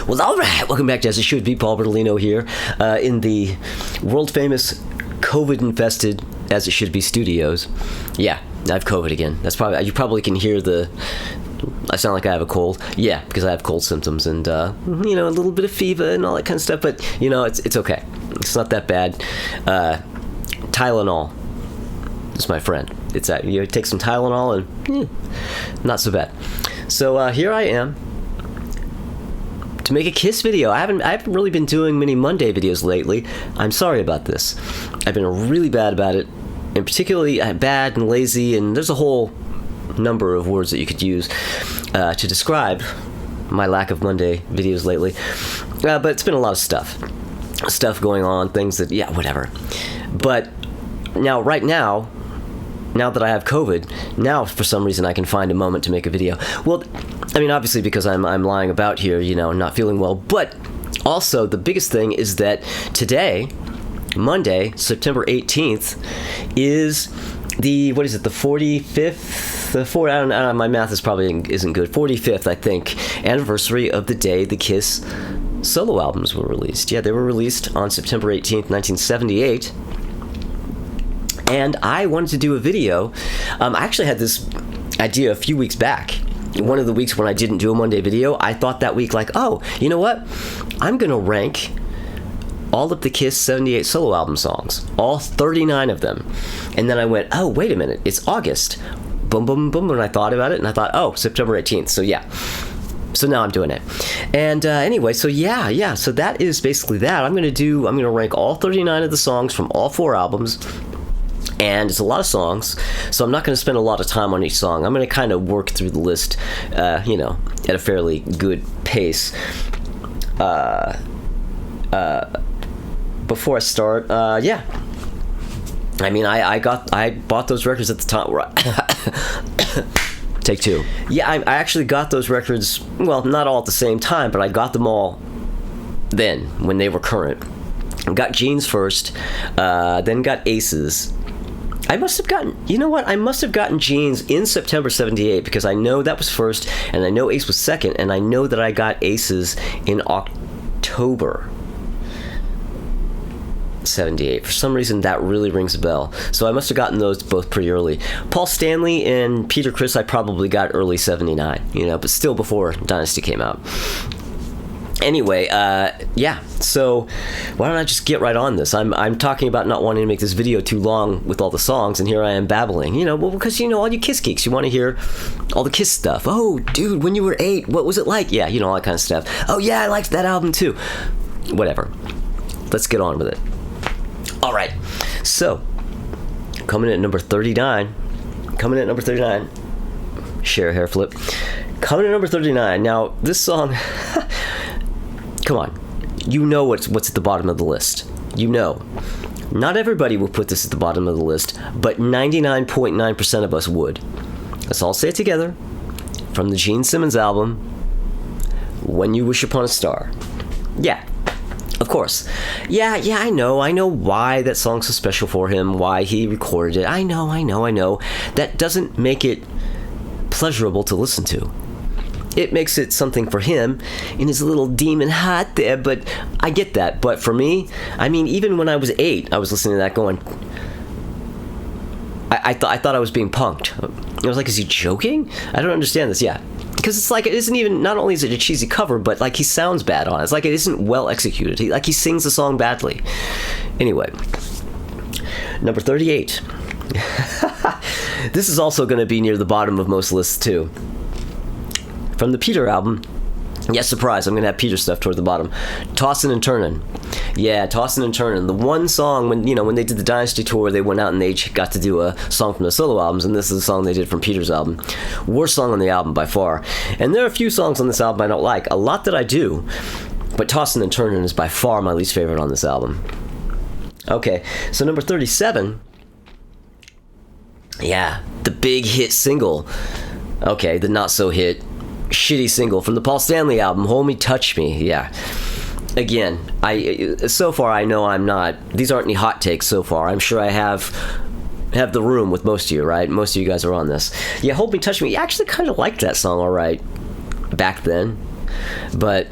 Well, all right. Welcome back to As It Should Be. Paul Bertolino here in the world-famous COVID-infested As It Should Be studios. Yeah, I have COVID again. You probably can hear I sound like I have a cold. Yeah, because I have cold symptoms and, a little bit of fever and all that kind of stuff. But, it's okay. It's not that bad. Tylenol is my friend. It's you take some Tylenol and not so bad. So here I am to make a Kiss video. I haven't really been doing many Monday videos lately. I'm sorry about this. I've been really bad about it, and particularly bad and lazy, and there's a whole number of words that you could use to describe my lack of Monday videos lately. But it's been a lot of stuff going on, things that, whatever. But right now that I have COVID, now for some reason I can find a moment to make a video. Well, I mean, obviously because I'm lying about here, not feeling well, but also the biggest thing is that today, Monday, September 18th, is the 45th, I don't know, my math isn't good, 45th, I think, anniversary of the day the Kiss solo albums were released. Yeah, they were released on September 18th, 1978. And I wanted to do a video. I actually had this idea a few weeks back. One of the weeks when I didn't do a Monday video, I thought that week, oh, you know what? I'm going to rank all of the Kiss 78 solo album songs, all 39 of them. And then I went, oh, wait a minute, it's August. Boom, boom, boom, and I thought about it, and I thought, oh, September 18th, so yeah. So now I'm doing it. And anyway, so so that is basically that. I'm going to rank all 39 of the songs from all 4 albums. And it's a lot of songs, so I'm not going to spend a lot of time on each song. I'm going to kind of work through the list, at a fairly good pace. Before I start, I mean, I bought those records at the time. Take 2. Yeah, I actually got those records, well, not all at the same time, but I got them all then, when they were current. I got Gene's first, then got Ace's. I must have gotten Gene's in September 78, because I know that was first, and I know Ace was second, and I know that I got Ace's in October 78. For some reason, that really rings a bell. So I must have gotten those both pretty early. Paul Stanley and Peter Criss I probably got early 79, but still before Dynasty came out. Anyway, so why don't I just get right on this? I'm talking about not wanting to make this video too long with all the songs, and here I am babbling, because, all you Kiss geeks, you want to hear all the Kiss stuff. Oh, dude, when you were 8, what was it like? Yeah, all that kind of stuff. Oh, yeah, I liked that album too. Whatever. Let's get on with it. All right, so, coming in at number 39, share hair flip, coming in at number 39, now, this song, come on, what's at the bottom of the list, not everybody will put this at the bottom of the list, but 99.9% of us would. Let's all say it together, from the Gene Simmons album, When You Wish Upon a Star. Yeah. Of course. Yeah, I know why that song's so special for him, why he recorded it. I know. That doesn't make it pleasurable to listen to. It makes it something for him in his little demon heart there, but I get that. But for me, I mean, even when I was 8, I was listening to that going, I thought I was being punked. I was like, is he joking? I don't understand this. Yeah. Because it's like, it isn't even, not only is it a cheesy cover, but like he sounds bad on it. It's like it isn't well executed. He sings the song badly. Anyway, number 38. This is also going to be near the bottom of most lists too. From the Peter album, yes, surprise, I'm going to have Peter stuff toward the bottom. Tossin' and Turnin'. Yeah, Tossin' and Turnin'. The one song, when they did the Dynasty tour, they went out and they got to do a song from the solo albums, and this is a song they did from Peter's album. Worst song on the album by far. And there are a few songs on this album I don't like. A lot that I do, but Tossin' and Turnin' is by far my least favorite on this album. Okay, so number 37. Yeah, the big hit single. Okay, the not so hit shitty single from the Paul Stanley album, Hold Me, Touch Me. Yeah. Again, so far I know I'm not, these aren't any hot takes so far. I'm sure I have the room with most of you, right? Most of you guys are on this. Yeah, Hold Me, Touch Me. I actually kind of liked that song all right back then. But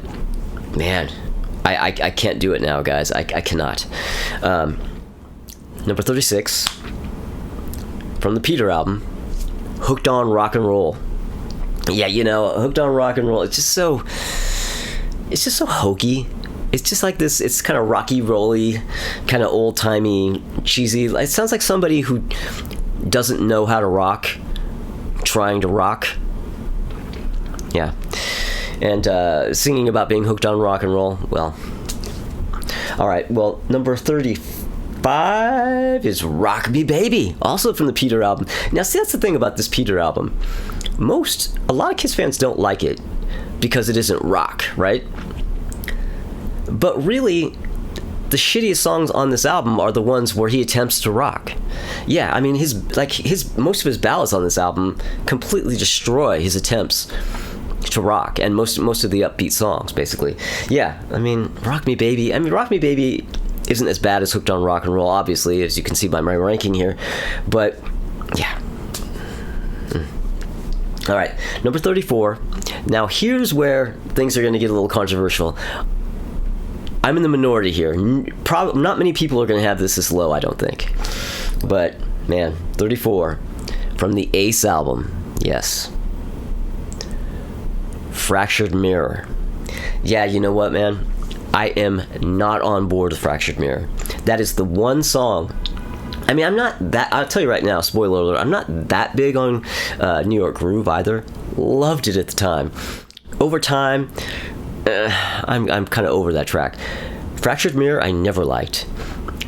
Man, I can't do it now, guys. I cannot. Number 36 from the Peter album, Hooked on Rock and Roll. Yeah, Hooked on Rock and Roll. It's just so hokey. It's just like this. It's kind of rocky, rolly, kind of old timey, cheesy. It sounds like somebody who doesn't know how to rock, trying to rock. Yeah. And singing about being hooked on rock and roll. Well, all right. Well, number 35 is Rock Me Baby, also from the Peter album. Now, see, that's the thing about this Peter album. A lot of Kiss fans don't like it because it isn't rock, right? But really, the shittiest songs on this album are the ones where he attempts to rock. Yeah, I mean, most of his ballads on this album completely destroy his attempts to rock, and most of the upbeat songs, basically. Yeah, I mean, Rock Me Baby isn't as bad as Hooked on Rock and Roll, obviously, as you can see by my ranking here, but yeah. All right, number 34. Now, here's where things are going to get a little controversial. I'm in the minority here. Not many people are going to have this low, I don't think. But, man, 34 from the Ace album. Yes. Fractured Mirror. Yeah, you know what, man? I am not on board with Fractured Mirror. That is the one song. I mean, I'll tell you right now, spoiler alert, I'm not that big on New York Groove either. Loved it at the time. Over time, I'm kind of over that track. Fractured Mirror, I never liked.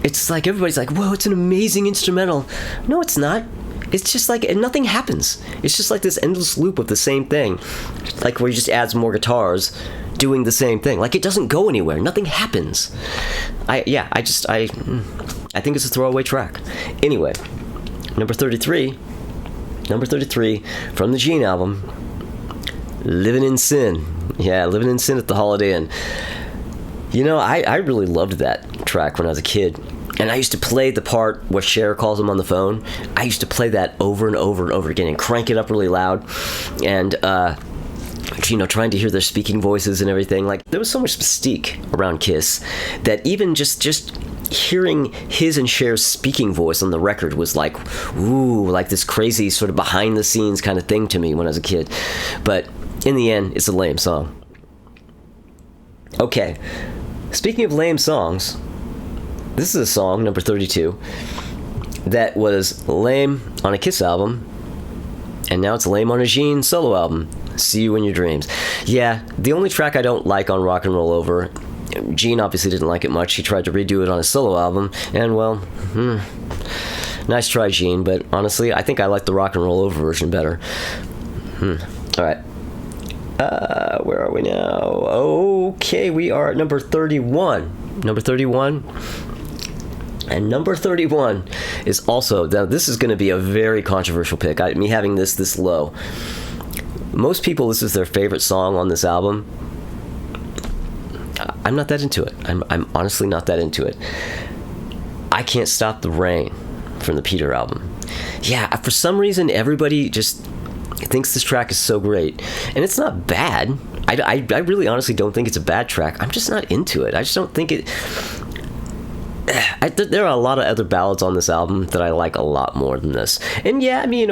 It's like everybody's like, whoa, it's an amazing instrumental. No, it's not. It's just like nothing happens. It's just like this endless loop of the same thing, like where he just adds more guitars doing the same thing. Like it doesn't go anywhere. Nothing happens. I think it's a throwaway track. Anyway, number 33 from the Gene album, Living in Sin. Yeah, Living in Sin at the Holiday Inn. I really loved that track when I was a kid. And I used to play the part where Cher calls him on the phone. I used to play that over and over and over again and crank it up really loud. And, trying to hear their speaking voices and everything. Like, there was so much mystique around Kiss that even just hearing his and Cher's speaking voice on the record was like, ooh, like this crazy sort of behind-the-scenes kind of thing to me when I was a kid. But in the end, it's a lame song. Okay, speaking of lame songs, this is a song, number 32, that was lame on a Kiss album, and now it's lame on a Gene solo album, See You in Your Dreams. Yeah, the only track I don't like on Rock and Roll Over, Gene obviously didn't like it much. He tried to redo it on his solo album, and well, nice try, Gene, but honestly, I think I like the Rock and Roll Over version better. Alright. Where are we now? Okay, we are at number 31. Number 31. And number 31 is also, now this is going to be a very controversial pick. Me having this low. Most people, this is their favorite song on this album. I'm not that into it. I'm honestly not that into it. I Can't Stop the Rain from the Peter album. Yeah, for some reason, everybody just thinks this track is so great. And it's not bad. I really honestly don't think it's a bad track. I'm just not into it. I just don't think it... there are a lot of other ballads on this album that I like a lot more than this. And yeah, I mean,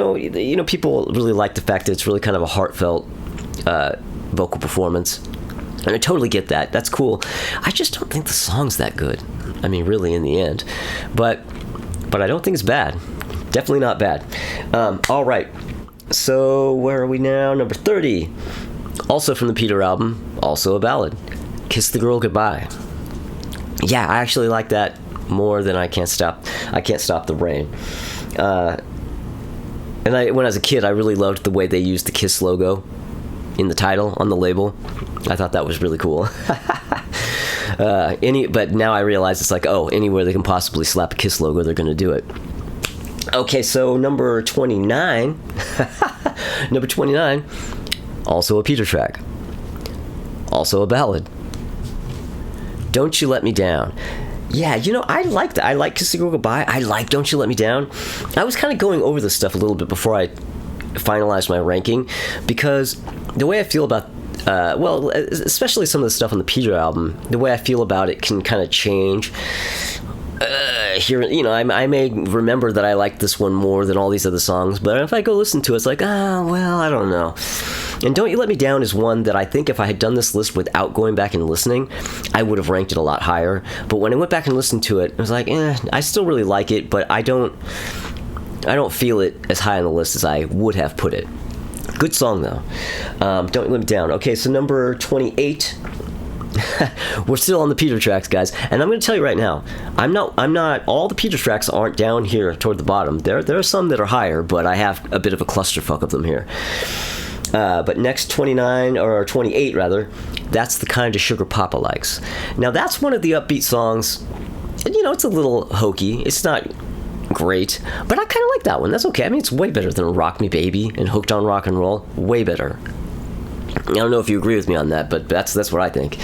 people really like the fact that it's really kind of a heartfelt vocal performance. And I totally get that. That's cool. I just don't think the song's that good. I mean, really, in the end. But I don't think it's bad. Definitely not bad. All right. So, where are we now? Number 30. Also from the Peter album. Also a ballad. Kiss the Girl Goodbye. Yeah, I actually like that more than I Can't Stop the Rain. When I was a kid, I really loved the way they used the Kiss logo in the title on the label. I thought that was really cool. But now I realize it's like, anywhere they can possibly slap a Kiss logo, they're going to do it. Okay, so number 29. Number 29, also a Peter track. Also a ballad. Don't You Let Me Down. Yeah, I like that. I like Kiss the Girl Goodbye. I like Don't You Let Me Down. I was kind of going over this stuff a little bit before I finalized my ranking, because the way I feel about well, especially some of the stuff on the Peter album, the way I feel about it can kind of change. Here, I may remember that I like this one more than all these other songs, but if I go listen to it, it's like, well, I don't know. And Don't You Let Me Down is one that I think if I had done this list without going back and listening, I would have ranked it a lot higher. But when I went back and listened to it, I was like, I still really like it, but I don't feel it as high on the list as I would have put it. Good song, though. Don't You Let Me Down. Okay, so number 28. We're still on the Peter tracks, guys, and I'm going to tell you right now, I'm not. All the Peter tracks aren't down here toward the bottom. There are some that are higher, but I have a bit of a clusterfuck of them here. But next 29 or 28 rather, That's the Kind of Sugar Papa Likes. Now that's one of the upbeat songs. It's a little hokey. It's not great, but I kind of like that one. That's okay. I mean, it's way better than Rock Me Baby and Hooked on Rock and Roll. Way better. I don't know if you agree with me on that, but that's what I think.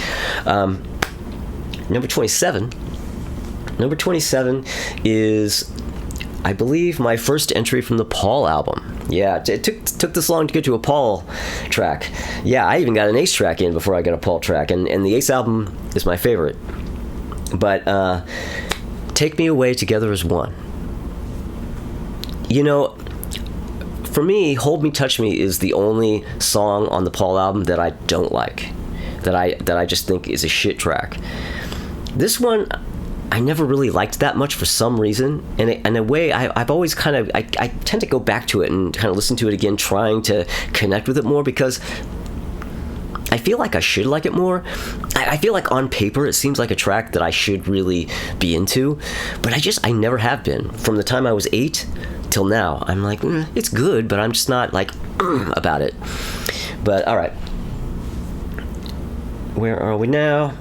Number 27. Number 27 is, I believe, my first entry from the Paul album. Yeah, it took this long to get to a Paul track. Yeah, I even got an Ace track in before I got a Paul track, and the Ace album is my favorite. But Take Me Away, Together as One. For me, Hold Me, Touch Me is the only song on the Paul album that I don't like, that I just think is a shit track. This one, I never really liked that much for some reason, and in a way, I've always kind of, I tend to go back to it and kind of listen to it again, trying to connect with it more, because I feel like I should like it more. I feel like on paper it seems like a track that I should really be into, but I never have been. From the time I was 8 till now, I'm like, it's good, but I'm just not like about it. But all right, where are we now?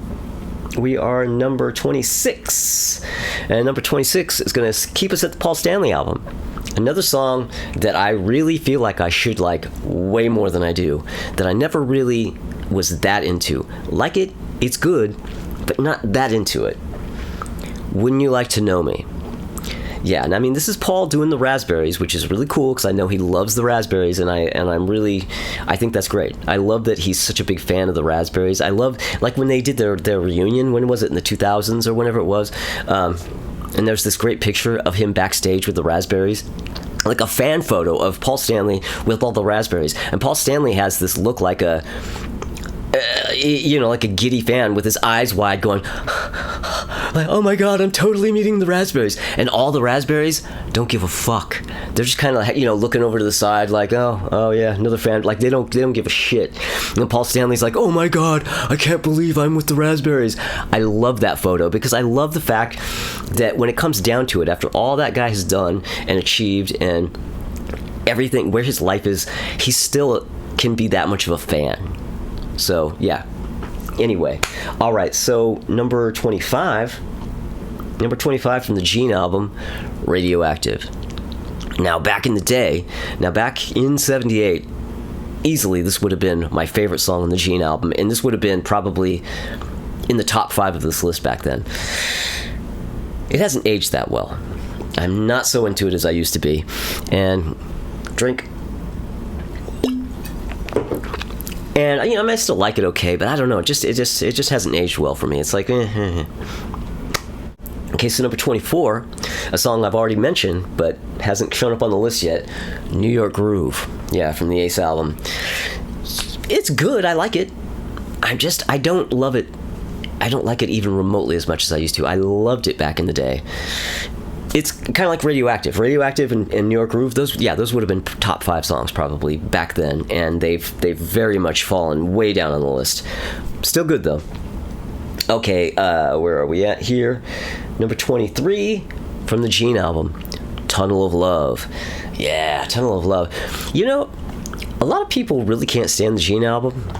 We are number 26, and number 26 is going to keep us at the Paul Stanley album. Another song that I really feel like I should like way more than I do, that I never really was that into. Like it, it's good, but not that into it. Wouldn't You Like to Know Me? Yeah, and I mean, this is Paul doing the Raspberries, which is really cool because I know he loves the Raspberries, and I think that's great. I love that he's such a big fan of the Raspberries. I love, like, when they did their reunion, when was it, in the 2000s or whenever it was, and there's this great picture of him backstage with the Raspberries, like a fan photo of Paul Stanley with all the Raspberries, and Paul Stanley has this look like a like a giddy fan with his eyes wide going like, oh my god, I'm totally meeting the Raspberries, and all the Raspberries don't give a fuck. They're just kind of looking over to the side like, oh yeah, another fan. Like they don't give a shit. And then Paul Stanley's like, oh my god, I can't believe I'm with the Raspberries. I love that photo because I love the fact that when it comes down to it, after all that guy has done and achieved and everything, where his life is, he still can be that much of a fan. So, yeah. Anyway. Alright, so number 25 from the Gene album, Radioactive. Now, back in 78, easily this would have been my favorite song on the Gene album, and this would have been probably in the top 5 of this list back then. It hasn't aged that well. I'm not so into it as I used to be. And drink. And I might still like it okay, but I don't know. It just hasn't aged well for me. It's like, Okay, so number 24, a song I've already mentioned, but hasn't shown up on the list yet. New York Groove. Yeah, from the Ace album. It's good. I like it. I don't love it. I don't like it even remotely as much as I used to. I loved it back in the day. It's kind of like Radioactive and New York Groove. Those would have been top 5 songs probably back then, and they've very much fallen way down on the list. Still good though. Okay, where are we at here? Number 23 from the Gene album, Tunnel of Love. Yeah, Tunnel of Love. A lot of people really can't stand the Gene album.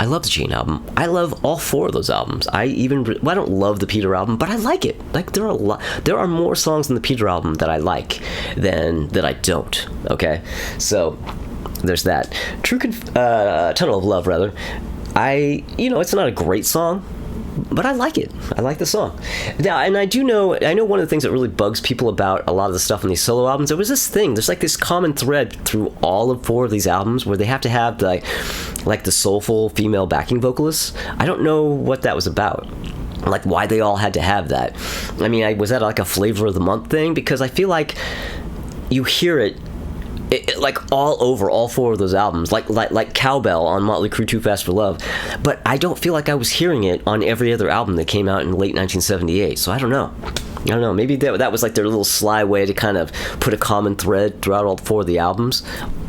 I love the Gene album. I love all 4 of those albums. I don't love the Peter album, but I like it. Like there are more songs in the Peter album that I like than that I don't. Okay, so there's that. Tunnel of Love rather. It's not a great song, but I like it. I like the song. Now, and I know one of the things that really bugs people about a lot of the stuff on these solo albums, there was this thing, there's like this common thread through all of 4 of these albums where they have to have like the soulful female backing vocalists. I don't know what that was about. Like why they all had to have that. I mean, was that like a flavor of the month thing? Because I feel like you hear it like all over all 4 of those albums, like Cowbell on Motley Crue, Too Fast for Love, but I don't feel like I was hearing it on every other album that came out in late 1978. So I don't know. Maybe that was like their little sly way to kind of put a common thread throughout all 4 of the albums.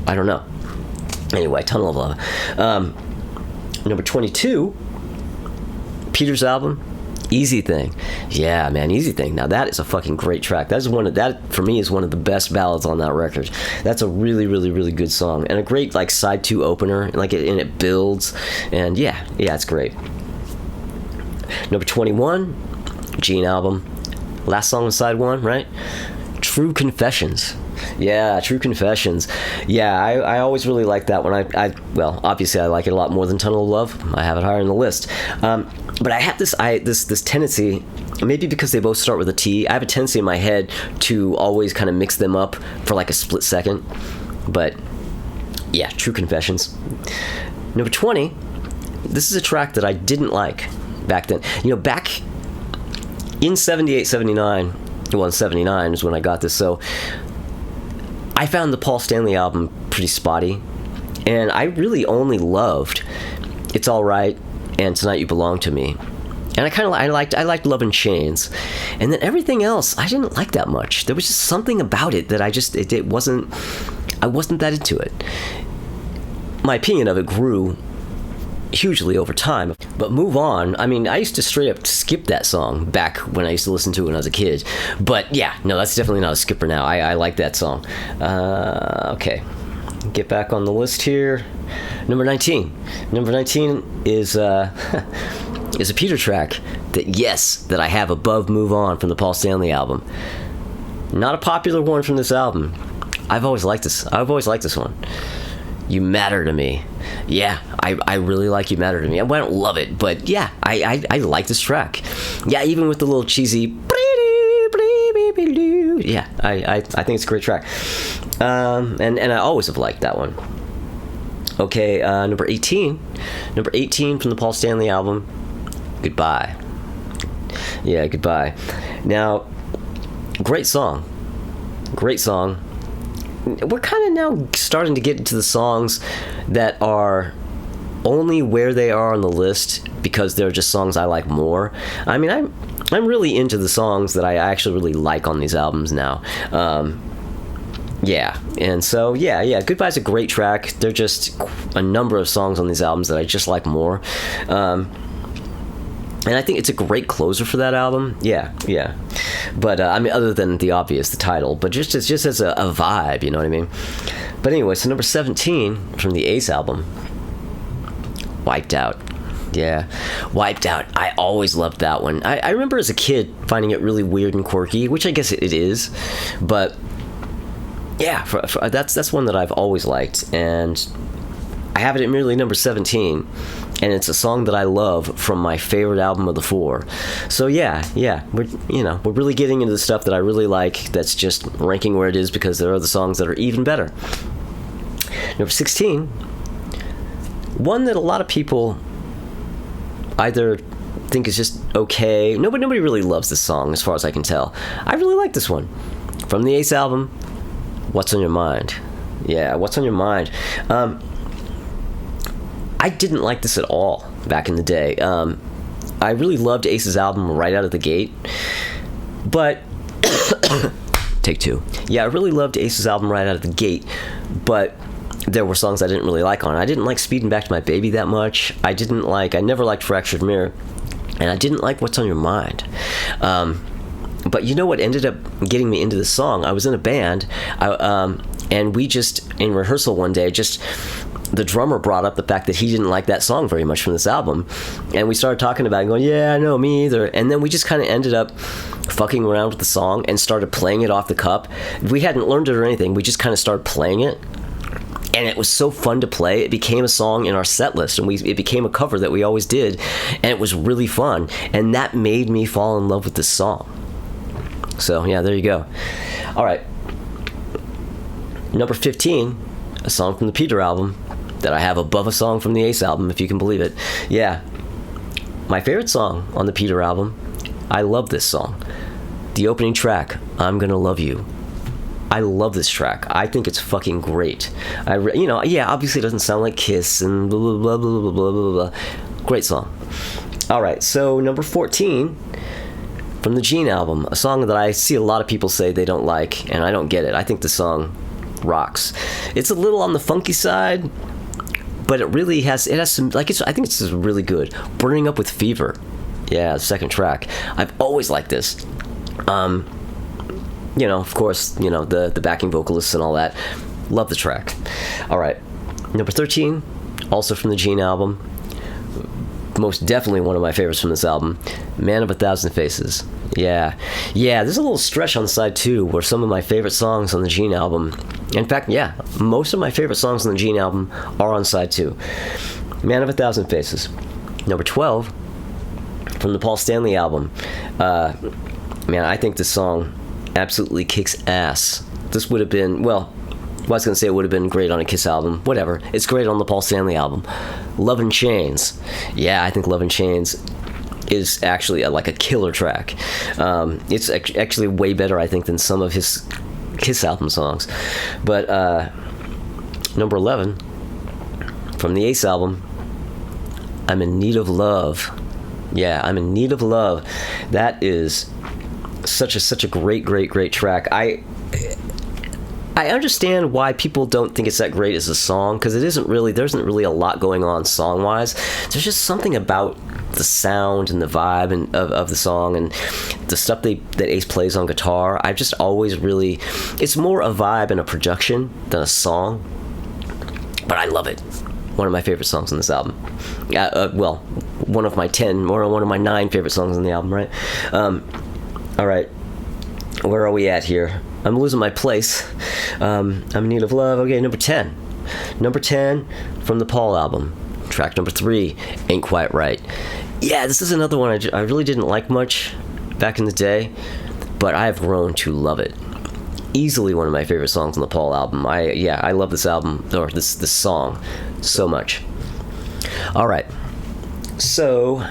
I don't know. Anyway, Tunnel of Love. Number 22, Peter's album, Easy Thing. Yeah, man, Easy Thing. Now that is a fucking great track. That for me is one of the best ballads on that record. That's a really, really, really good song, and a great like side 2 opener. Like it builds, and yeah, it's great. Number 21, Gene album, last song on side 1, right? True Confessions. Yeah, True Confessions. Yeah, I always really like that one. Well, obviously I like it a lot more than Tunnel of Love. I have it higher on the list. But I have this tendency, maybe because they both start with a T, I have a tendency in my head to always kind of mix them up for like a split second. But yeah, True Confessions. Number 20, this is a track that I didn't like back then. Back in 78, 79, well, in 79 is when I got this, so I found the Paul Stanley album pretty spotty, and I really only loved It's All Right and Tonight You Belong to Me, and I liked Love in Chains, and then everything else I didn't like that much. There was just something about it that I wasn't that into it. My opinion of it grew hugely over time. But Move On, I mean, I used to straight up skip that song back when I used to listen to it when I was a kid. But yeah, no, that's definitely not a skipper now. I like that song. Okay, get back on the list here. Number 19 is is a Peter track that I have above Move On from the Paul Stanley album. Not a popular one from this album. I've always liked this one. You Matter to Me. Yeah, I really like You Matter to Me. I don't love it, but yeah, I like this track. Yeah, even with the little cheesy yeah, I think it's a great track. And I always have liked that one. Okay, number 18 from the Paul Stanley album, Goodbye. Yeah, Goodbye. Now, great song. We're kind of now starting to get into the songs that are only where they are on the list because they're just songs I like more. I mean, I'm really into the songs that I actually really like on these albums now. Yeah, and so yeah, Goodbye's a great track. There are just a number of songs on these albums that I just like more. And I think it's a great closer for that album. Yeah. But, I mean, other than the obvious, the title, but just as a vibe, you know what I mean? But anyway, so number 17 from the Ace album, Wiped Out. Yeah, Wiped Out. I always loved that one. I remember as a kid finding it really weird and quirky, which I guess it is. But, yeah, that's one that I've always liked. And I have it at merely number 17. And it's a song that I love from my favorite album of the 4. So yeah, we're really getting into the stuff that I really like. That's just ranking where it is because there are other songs that are even better. Number 16, one that a lot of people either think is just okay. Nobody really loves this song, as far as I can tell. I really like this one from the Ace album. What's on Your Mind? Yeah, What's on Your Mind? I didn't like this at all back in the day. I really loved Ace's album right out of the gate, but take 2. Yeah, I really loved Ace's album right out of the gate, but there were songs I didn't really like on it. I didn't like Speeding Back to My Baby that much. I never liked Fractured Mirror, and I didn't like What's on Your Mind. But you know what ended up getting me into the song? I was in a band, and we just, in rehearsal one day, the drummer brought up the fact that he didn't like that song very much from this album, and we started talking about it and going, yeah, no, me either. And then we just kind of ended up fucking around with the song and started playing it off the cup. We hadn't learned it or anything. We just kind of started playing it, and it was so fun to play. It became a song in our set list, and it became a cover that we always did, and it was really fun, and that made me fall in love with this song. So yeah, there you go. All right, number 15, a song from the Peter album that I have above a song from the Ace album, if you can believe it. Yeah, my favorite song on the Peter album. I love this song, the opening track, I'm Gonna Love You. I love this track. I think it's fucking great. Obviously it doesn't sound like Kiss and blah, blah, blah, blah, blah, blah, blah, blah. Great song. All right, so number 14 from the Gene album, a song that I see a lot of people say they don't like, and I don't get it. I think the song rocks. It's a little on the funky side, but it has some, I think it's just really good. Burning Up with Fever. Yeah, the second track. I've always liked this. Of course, the backing vocalists and all that. Love the track. All right. Number 13, also from the Gene album. Most definitely one of my favorites from this album. Man of a Thousand Faces. Yeah, there's a little stretch on side 2 where some of my favorite songs on the Gene album, in fact, most of my favorite songs on the Gene album are on side 2. Man of a Thousand Faces. Number 12, from the Paul Stanley album. I think this song absolutely kicks ass. This would have been, I was going to say it would have been great on a Kiss album. Whatever. It's great on the Paul Stanley album. Love in Chains. Yeah, I think Love in Chains is actually a killer track. It's actually way better, I think, than some of his Kiss album songs. But number 11, from the Ace album, I'm in Need of Love. Yeah, I'm in Need of Love. That is such a great track. I understand why people don't think it's that great as a song, because there isn't really a lot going on song wise. There's just something about the sound and the vibe of the song and the stuff that Ace plays on guitar. I've just always it's more a vibe and a production than a song, but I love it. One of my favorite songs on this album. One of my 10 or one of my 9 favorite songs on the album, right? All right, where are we at here? I'm losing my place. I'm in Need of Love. Okay, number 10. Number 10 from the Paul album. Track number 3, Ain't Quite Right. Yeah, this is another one I really didn't like much back in the day, but I've grown to love it. Easily one of my favorite songs on the Paul album. I love this album, or this song, so much. All right, so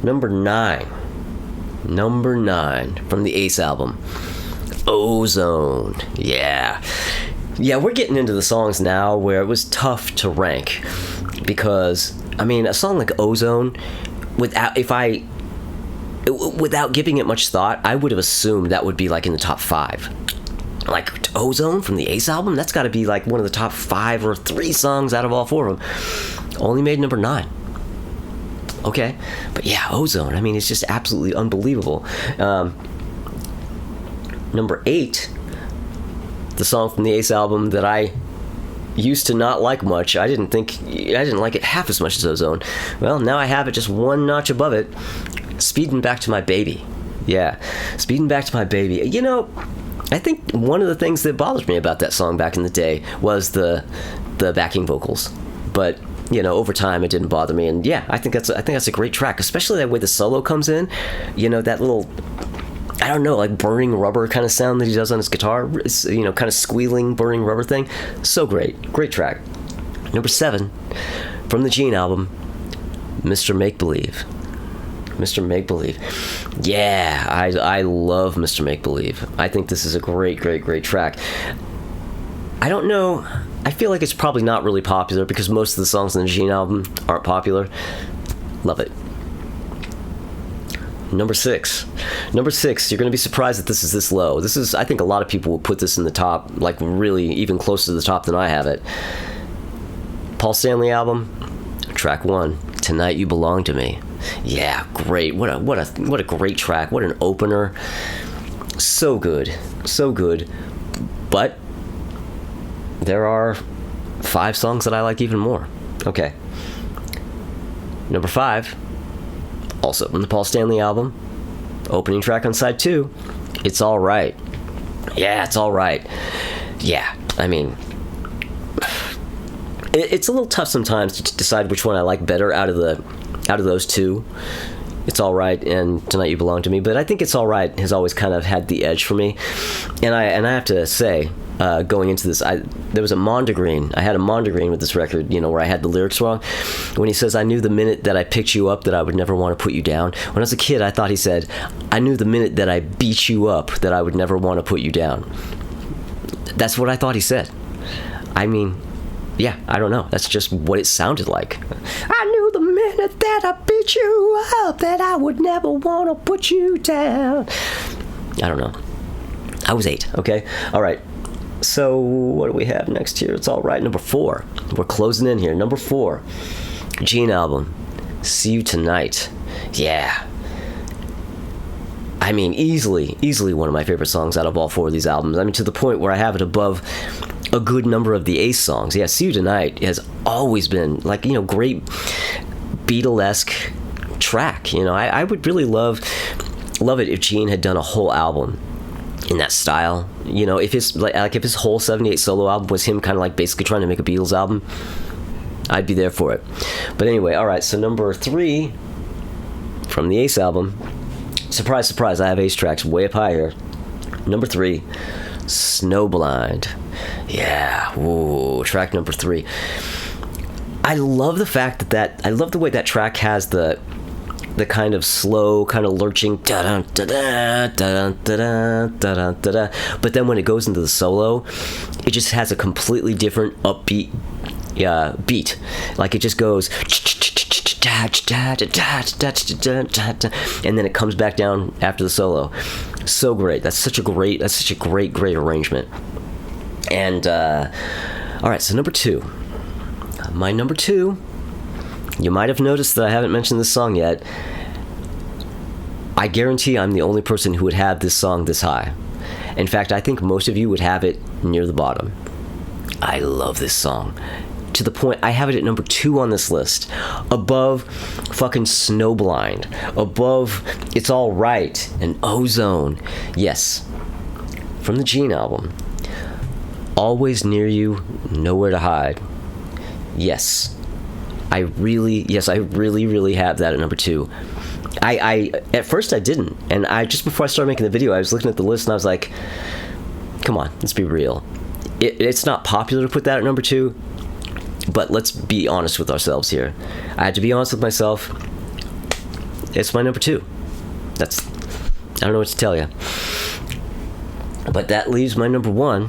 number 9 from the Ace album, Ozone. Yeah, we're getting into the songs now where it was tough to rank, because a song like Ozone, without giving it much thought, I would have assumed that would be in the top 5. Ozone from the Ace album, that's got to be one of the top 5 or 3 songs out of all 4 of them. Only made number 9. Okay, but yeah, Ozone, it's just absolutely unbelievable. Number 8, the song from the Ace album that I used to not like much. I didn't like it half as much as Ozone. Well, now I have it just one notch above it. Speeding Back to My Baby. Yeah, Speeding Back to My Baby. I think one of the things that bothered me about that song back in the day was the backing vocals, but over time it didn't bother me. And yeah, I think that's a great track, especially that way the solo comes in. That little, I don't know, burning rubber kind of sound that he does on his guitar. It's, kind of squealing, burning rubber thing. So great track. Number 7 from the Gene album, Mr. Make Believe. Mr. Make Believe. Yeah, I love Mr. Make Believe. I think this is a great track. I don't know, I feel like it's probably not really popular because most of the songs on the Gene album aren't popular. Love it. Number 6. You're going to be surprised that this is this low. I think a lot of people will put this in the top, really even closer to the top than I have it. Paul Stanley album, track 1, Tonight You Belong to Me. Yeah, great. What a great track. What an opener. So good. But there are 5 songs that I like even more. Okay. Number 5, also from the Paul Stanley album, opening track on side 2, It's All Right. Yeah, It's All Right. Yeah, it's a little tough sometimes to decide which one I like better out of those two. It's All Right and Tonight You Belong to Me, but I think It's All Right has always kind of had the edge for me. And I have to say, going into this, there was a Mondegreen. I had a Mondegreen with this record, where I had the lyrics wrong. When he says, "I knew the minute that I picked you up that I would never want to put you down." When I was a kid, I thought he said, "I knew the minute that I beat you up that I would never want to put you down." That's what I thought he said. I mean, yeah, I don't know. That's just what it sounded like. I knew the minute that I beat you up that I would never want to put you down. I don't know. I was 8, okay? All right. So what do we have next here? It's All Right. Number 4. We're closing in here. Number 4. Gene album. See You Tonight. Yeah. I mean, easily one of my favorite songs out of all 4 of these albums. I mean, to the point where I have it above a good number of the Ace songs. Yeah, See You Tonight has always been, great Beatle-esque track. I would really love it if Gene had done a whole album in that style. If his whole 78 solo album was him kind of basically trying to make a Beatles album, I'd be there for it. But anyway, all right, so number 3 from the Ace album. Surprise, surprise, I have Ace tracks way up higher. Number 3, Snowblind. Yeah, whoa, track number 3. I love the fact I love the way that track has the kind of slow, kind of lurching da-da-da-da-da-da-da-da-da-da. But then when it goes into the solo, it just has a completely different upbeat beat. It just goes, and then it comes back down after the solo. So great. That's such a great arrangement. And all right, so number 2. My number 2. You might have noticed that I haven't mentioned this song yet. I guarantee I'm the only person who would have this song this high. In fact, I think most of you would have it near the bottom. I love this song. To the point, I have it at number 2 on this list. Above fucking Snowblind. Above It's All Right and Ozone. Yes. From the Gene album. Always Near You, Nowhere to Hide. Yes. I really have that at number 2. I at first I didn't, and just before I started making the video, I was looking at the list and I was like, come on, let's be real. It's not popular to put that at number 2, but let's be honest with ourselves here. I had to be honest with myself. It's my number 2. I don't know what to tell you. But that leaves my number 1.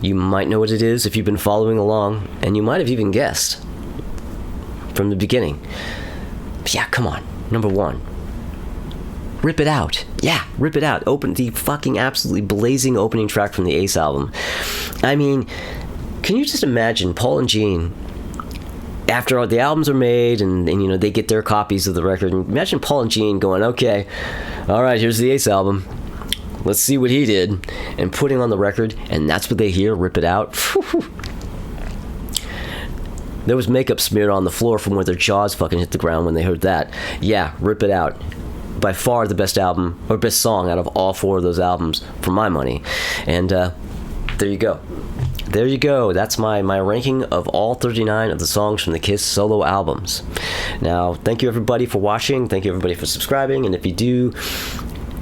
You might know what it is if you've been following along, and you might have even guessed from the beginning. But yeah, come on. Number 1. Rip It Out. Yeah, Rip It Out. Open the fucking absolutely blazing opening track from the Ace album. I mean, can you just imagine Paul and Gene, after all the albums are made and they get their copies of the record, and imagine Paul and Gene going, okay, all right, here's the Ace album. Let's see what he did, and putting on the record, and that's what they hear, Rip It Out. There was makeup smeared on the floor from where their jaws fucking hit the ground when they heard that. Yeah, Rip It Out. By far the best album, or best song out of all 4 of those albums, for my money. And there you go. There you go. That's my ranking of all 39 of the songs from the Kiss solo albums. Now, thank you everybody for watching. Thank you everybody for subscribing. And if you do,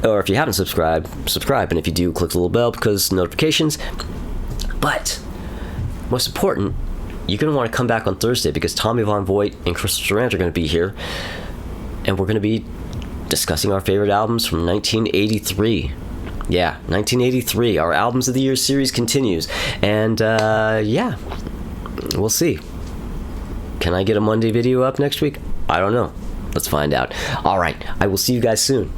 or if you haven't subscribed, subscribe. And if you do, click the little bell because notifications. But most important, you're going to want to come back on Thursday because Tommy Von Voigt and Crystal Durant are going to be here. And we're going to be discussing our favorite albums from 1983. Yeah, 1983. Our Albums of the Year series continues. And, yeah, we'll see. Can I get a Monday video up next week? I don't know. Let's find out. All right, I will see you guys soon.